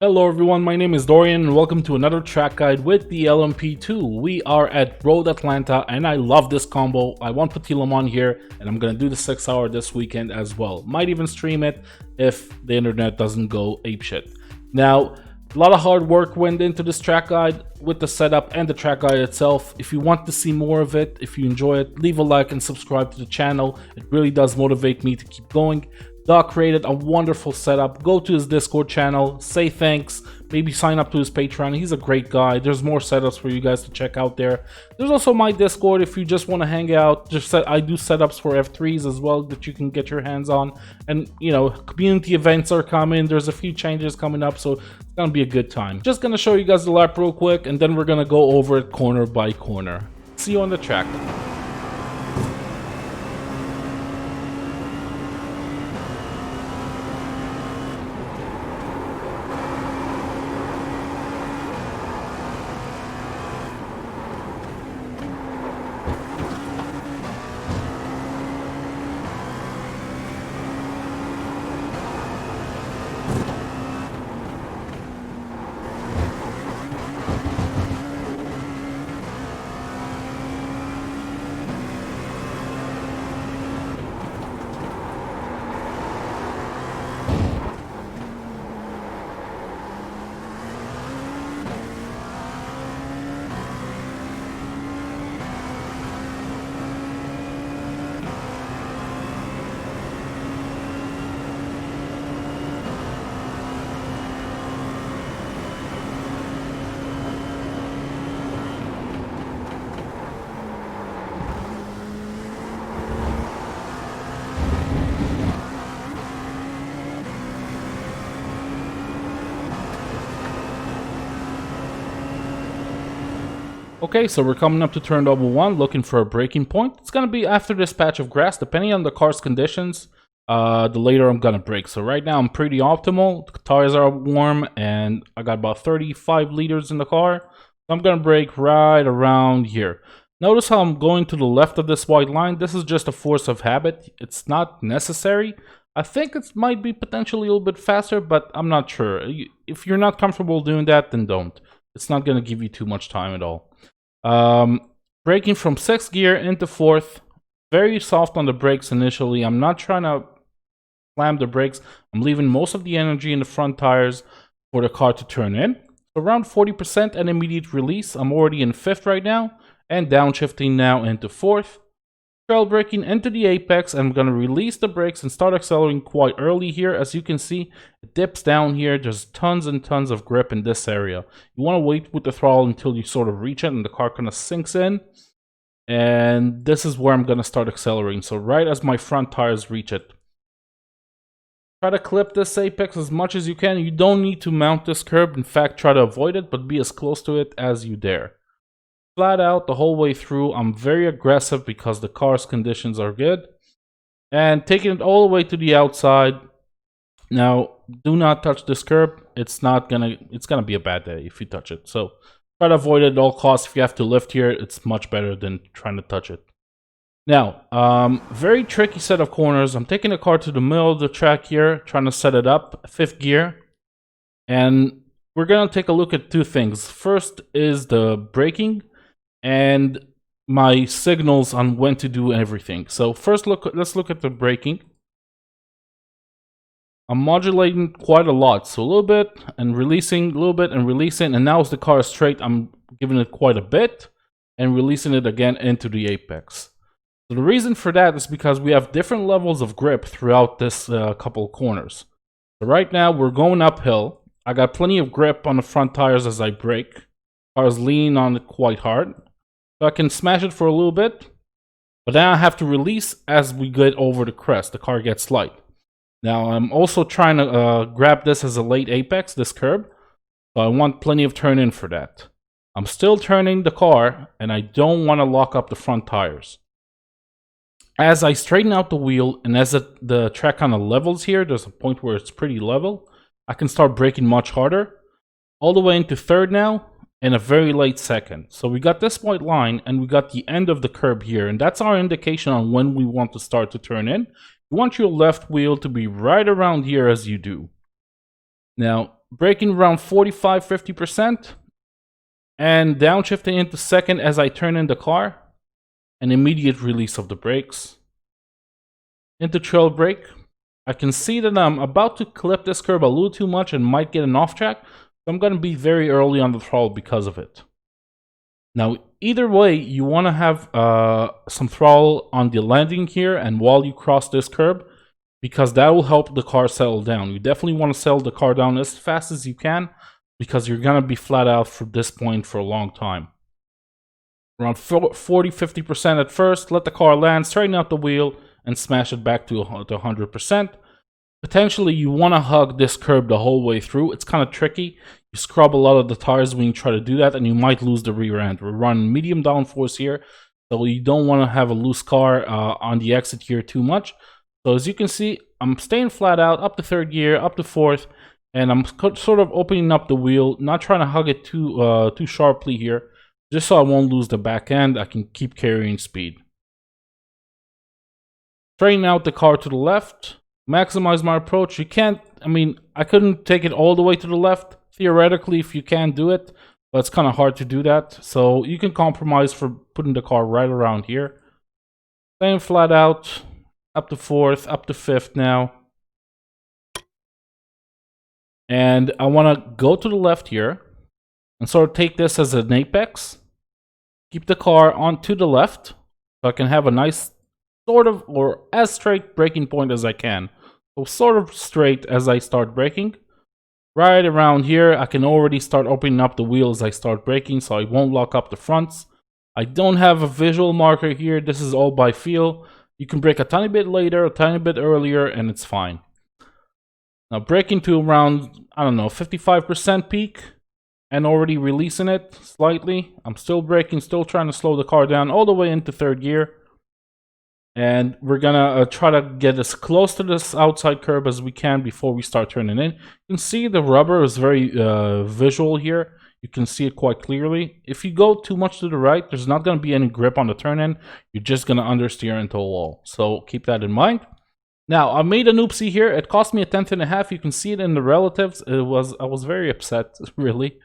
Hello everyone, my name is Dorian and welcome to another track guide with the LMP2. We are at Road Atlanta and I love this combo. I want to put Telam on here and I'm going to do the 6 hour this weekend as well. Might even stream it if the internet doesn't go apeshit. Now, a lot of hard work went into this track guide with the setup and the track guide itself. If you want to see more of it, if you enjoy it, leave a like and subscribe to the channel. It really does motivate me to keep going. Doc created a wonderful setup. Go to his Discord channel, say thanks, maybe sign up to his Patreon. He's a great guy. There's more setups for you guys to check out there. There's also my Discord if you just want to hang out. I do setups for F3s as well that you can get your hands on. And, you know, community events are coming. There's a few changes coming up, so it's going to be a good time. Just going to show you guys the lap real quick, and then we're going to go over it corner by corner. See you on the track. Okay, so we're coming up to turn double one, looking for a braking point. It's going to be after this patch of grass, depending on the car's conditions. The later I'm going to brake. So right now I'm pretty optimal. The tires are warm and I got about 35 liters in the car. So I'm going to brake right around here. Notice how I'm going to the left of this white line. This is just a force of habit. It's not necessary. I think it might be potentially a little bit faster, but I'm not sure. If you're not comfortable doing that, then don't. It's not going to give you too much time at all. Braking from 6th gear into 4th. Very soft on the brakes initially. I'm not trying to slam the brakes. I'm leaving most of the energy in the front tires for the car to turn in. So around 40% and immediate release. I'm already in 5th right now. And downshifting now into 4th. Trail braking into the apex. I'm going to release the brakes and start accelerating quite early here. As you can see, it dips down here. There's tons and tons of grip in this area. You want to wait with the throttle until you sort of reach it and the car kind of sinks in. And this is where I'm going to start accelerating. So right as my front tires reach it. Try to clip this apex as much as you can. You don't need to mount this curb. In fact, try to avoid it, but be as close to it as you dare. Flat out the whole way through. I'm very aggressive because the car's conditions are good. And taking it all the way to the outside. Now, do not touch this curb. It's gonna be a bad day if you touch it. So try to avoid it at all costs. If you have to lift here, it's much better than trying to touch it. Now, very tricky set of corners. I'm taking the car to the middle of the track here, trying to set it up, 5th gear. And we're gonna take a look at two things. First is the braking and my signals on when to do everything. So first let's look at the braking. I'm modulating quite a lot, so a little bit and releasing, a little bit and releasing, and now as the car is straight, I'm giving it quite a bit and releasing it again into the apex. So the reason for that is because we have different levels of grip throughout this couple of corners. So right now we're going uphill. I got plenty of grip on the front tires as I brake. Car's leaning on it quite hard. So I can smash it for a little bit, but then I have to release as we get over the crest. The car gets light. Now I'm also trying to grab this as a late apex, this curb. So I want plenty of turn in for that. I'm still turning the car and I don't want to lock up the front tires. As I straighten out the wheel and as the track kind of levels here, there's a point where it's pretty level. I can start braking much harder. All the way into 3rd now. In a very late 2nd. So we got this white line and we got the end of the curb here, and that's our indication on when we want to start to turn in. You want your left wheel to be right around here as you do. Now, braking around 45-50%, and downshifting into second as I turn in the car. An immediate release of the brakes. Into trail brake. I can see that I'm about to clip this curb a little too much and might get an off track, so I'm going to be very early on the throttle because of it. Now, either way, you want to have some throttle on the landing here and while you cross this curb, because that will help the car settle down. You definitely want to settle the car down as fast as you can, because you're going to be flat out from this point for a long time. Around 40-50% at first, let the car land, straighten out the wheel, and smash it back to 100%. Potentially, you want to hug this curb the whole way through. It's kind of tricky. You scrub a lot of the tires when you try to do that, and you might lose the rear end. We're running medium downforce here, so you don't want to have a loose car on the exit here too much. So as you can see, I'm staying flat out, up to third gear, up to fourth, and I'm sort of opening up the wheel, not trying to hug it too sharply here, just so I won't lose the back end. I can keep carrying speed. Straighten out the car to the left, maximize my approach. You can't, I couldn't take it all the way to the left, theoretically, if you can do it, but it's kind of hard to do that. So you can compromise for putting the car right around here. Staying flat out, up to fourth, up to fifth now. And I want to go to the left here and sort of take this as an apex. Keep the car on to the left so I can have a nice sort of, or as straight braking point as I can. So sort of straight as I start braking. Right around here, I can already start opening up the wheel as I start braking, so I won't lock up the fronts. I don't have a visual marker here. This is all by feel. You can brake a tiny bit later, a tiny bit earlier, and it's fine. Now braking to around, 55% peak, and already releasing it slightly. I'm still braking, still trying to slow the car down all the way into third gear. And we're gonna try to get as close to this outside curb as we can before we start turning in. You can see the rubber is very visual here. You can see it quite clearly. If you go too much to the right, there's not gonna be any grip on the turn in. You're just gonna understeer into a wall. So keep that in mind. Now, I made an oopsie here. It cost me a tenth and a half. You can see it in the relatives. I was very upset, really.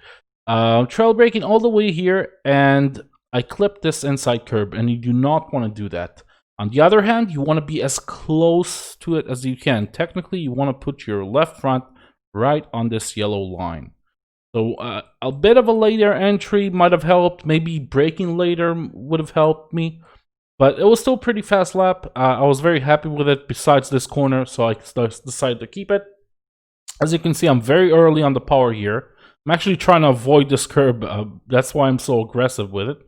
Trail braking all the way here, and I clipped this inside curb, and you do not want to do that. On the other hand, you want to be as close to it as you can. Technically, you want to put your left front right on this yellow line. So a bit of a later entry might have helped. Maybe braking later would have helped me. But it was still a pretty fast lap. I was very happy with it besides this corner, so I decided to keep it. As you can see, I'm very early on the power here. I'm actually trying to avoid this curb. That's why I'm so aggressive with it.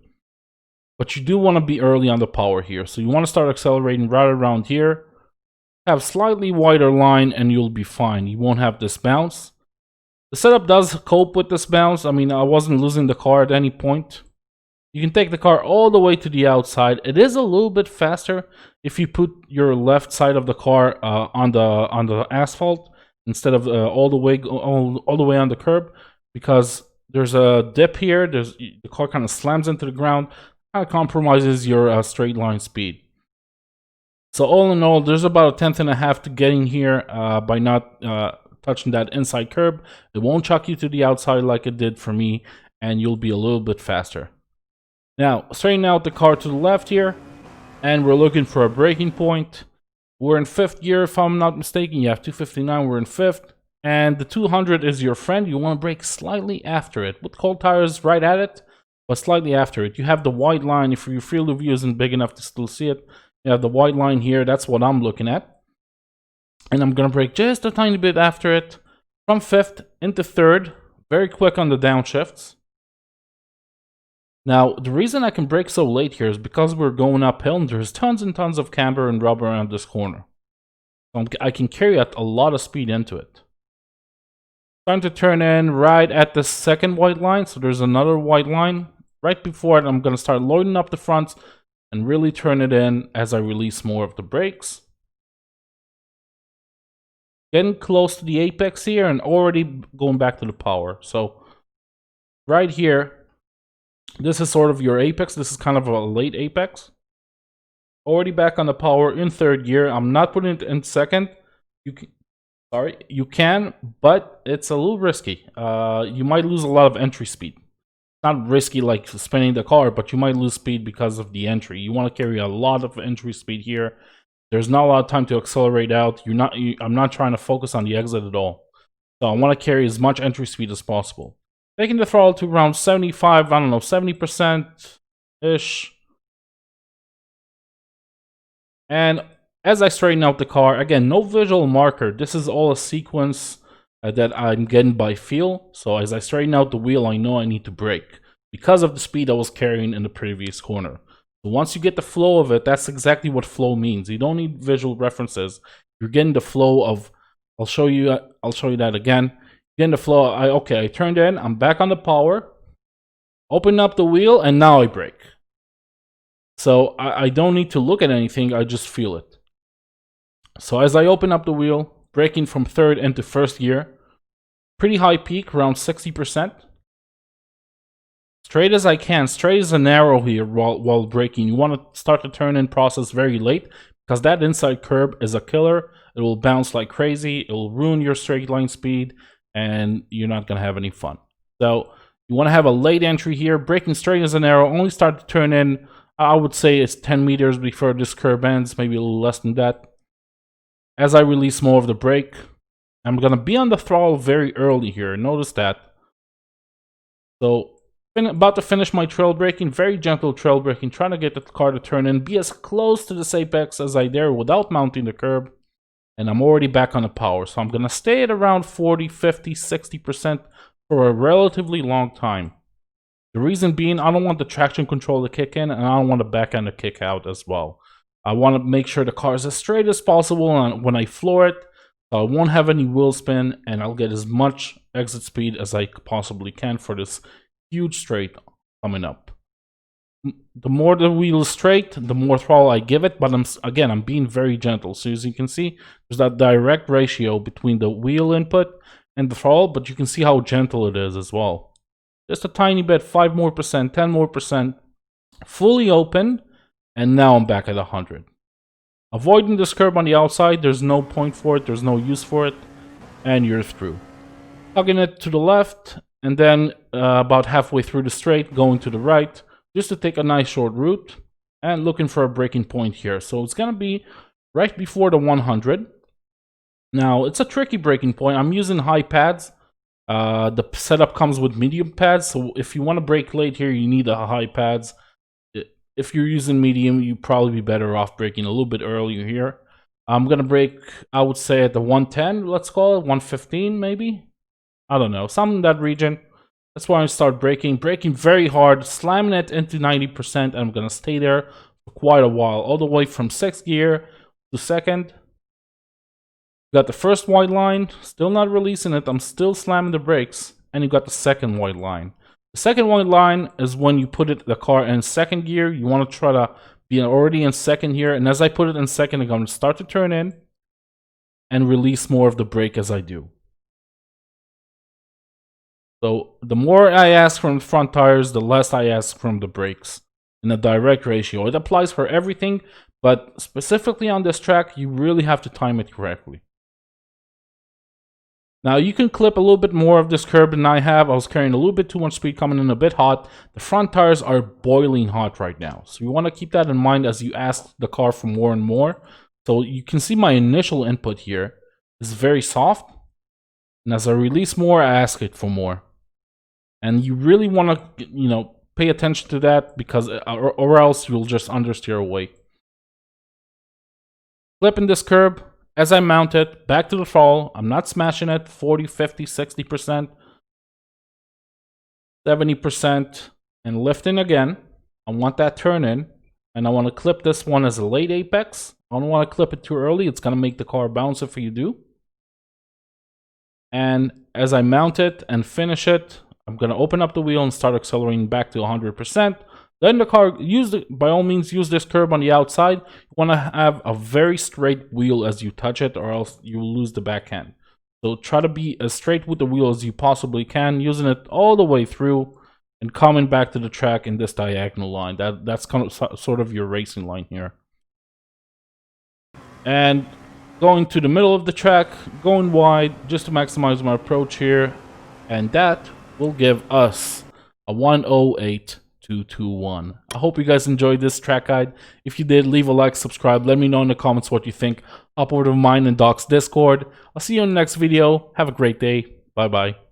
But you do want to be early on the power here. So you want to start accelerating right around here. Have slightly wider line and you'll be fine. You won't have this bounce. The setup does cope with this bounce. I wasn't losing the car at any point. You can take the car all the way to the outside. It is a little bit faster if you put your left side of the car on the asphalt instead of all the way on the curb, because there's a dip here. The car kind of slams into the ground. Kind of compromises your straight line speed. So all in all, there's about a tenth and a half to getting here by not touching that inside curb. It won't chuck you to the outside like it did for me, and you'll be a little bit faster. Now, straighten out the car to the left here, and we're looking for a braking point. We're in fifth gear, if I'm not mistaken. You have 259, we're in fifth. And the 200 is your friend. You want to brake slightly after it. With cold tires right at it, but slightly after it. You have the white line. If your field of view isn't big enough to still see it, you have the white line here. That's what I'm looking at. And I'm going to brake just a tiny bit after it. From fifth into third. Very quick on the downshifts. Now, the reason I can brake so late here is because we're going uphill and there's tons and tons of camber and rubber around this corner. So I can carry a lot of speed into it. Time to turn in right at the second white line. So there's another white line. Right before it, I'm going to start loading up the fronts and really turn it in as I release more of the brakes. Getting close to the apex here and already going back to the power. So right here, this is sort of your apex. This is kind of a late apex. Already back on the power in third gear. I'm not putting it in second. Sorry, you can, but it's a little risky. You might lose a lot of entry speed. Not risky like spinning the car, but you might lose speed because of the entry. You want to carry a lot of entry speed here. There's not a lot of time to accelerate out. I'm not trying to focus on the exit at all. So I want to carry as much entry speed as possible. Taking the throttle to around 75, I don't know, 70%-ish. And as I straighten out the car, again, no visual marker. This is all a sequence that I'm getting by feel. So as I straighten out the wheel, I know I need to brake because of the speed I was carrying in the previous corner. So once you get the flow of it, that's exactly what flow means. You don't need visual references. You're getting the flow of, I'll show you that again. Getting the flow, I turned in, I'm back on the power, open up the wheel, and now I brake. So I don't need to look at anything, I just feel it. So as I open up the wheel, braking from third into first gear, pretty high peak, around 60%. Straight as I can, straight as an arrow here while braking. You want to start the turn-in process very late, because that inside curb is a killer. It will bounce like crazy, it will ruin your straight line speed, and you're not going to have any fun. So you want to have a late entry here, braking straight as an arrow, only start to turn in, I would say it's 10 meters before this curb ends, maybe a little less than that. As I release more of the brake, I'm going to be on the throttle very early here, notice that. So, about to finish my trail braking, very gentle trail braking, trying to get the car to turn in, be as close to this apex as I dare without mounting the curb. And I'm already back on the power, so I'm going to stay at around 40, 50, 60% for a relatively long time. The reason being, I don't want the traction control to kick in, and I don't want the back end to kick out as well. I want to make sure the car is as straight as possible when I floor it, so I won't have any wheel spin, and I'll get as much exit speed as I possibly can for this huge straight coming up. The more the wheel is straight, the more throttle I give it, but I'm being very gentle. So as you can see, there's that direct ratio between the wheel input and the throttle, but you can see how gentle it is as well. Just a tiny bit, 5 more percent, 10 more percent, fully open, and now I'm back at 100. Avoiding this curb on the outside, there's no point for it, there's no use for it, and you're through. Tugging it to the left, and then about halfway through the straight, going to the right, just to take a nice short route, and looking for a braking point here. So it's going to be right before the 100. Now, it's a tricky braking point. I'm using high pads. The setup comes with medium pads, so if you want to brake late here, you need the high pads. If you're using medium, you'd probably be better off braking a little bit earlier here. I'm going to brake, I would say, at the 110, let's call it, 115 maybe? I don't know, something in that region. That's why I start braking very hard, slamming it into 90%, and I'm going to stay there for quite a while, all the way from 6th gear to 2nd. Got the first white line, still not releasing it, I'm still slamming the brakes, and you got the second white line. The second white line is when you put the car in 2nd gear. You want to try to be already in 2nd here, and as I put it in 2nd, I'm going to start to turn in and release more of the brake as I do. So the more I ask from the front tires, the less I ask from the brakes in a direct ratio. It applies for everything, but specifically on this track, you really have to time it correctly. Now you can clip a little bit more of this curb than I have. I was carrying a little bit too much speed, coming in a bit hot. The front tires are boiling hot right now. So you want to keep that in mind as you ask the car for more and more. So you can see my initial input here is very soft. And as I release more, I ask it for more. And you really want to, pay attention to that, because or else you'll just understeer away. Clipping this curb. As I mount it, back to the throttle, I'm not smashing it, 40, 50, 60%, 70%, and lifting again. I want that turn in, and I want to clip this one as a late apex. I don't want to clip it too early, it's going to make the car bounce if you do. And as I mount it and finish it, I'm going to open up the wheel and start accelerating back to 100%. Then the car, by all means, use this curb on the outside. You want to have a very straight wheel as you touch it, or else you will lose the back end. So try to be as straight with the wheel as you possibly can, using it all the way through and coming back to the track in this diagonal line. That's kind of sort of your racing line here. And going to the middle of the track, going wide, just to maximize my approach here. And that will give us a 108.221. I hope you guys enjoyed this track guide. If you did, leave a like, subscribe. Let me know in the comments what you think. Hop over to mine and Doc's Discord. I'll see you in the next video. Have a great day. Bye-bye.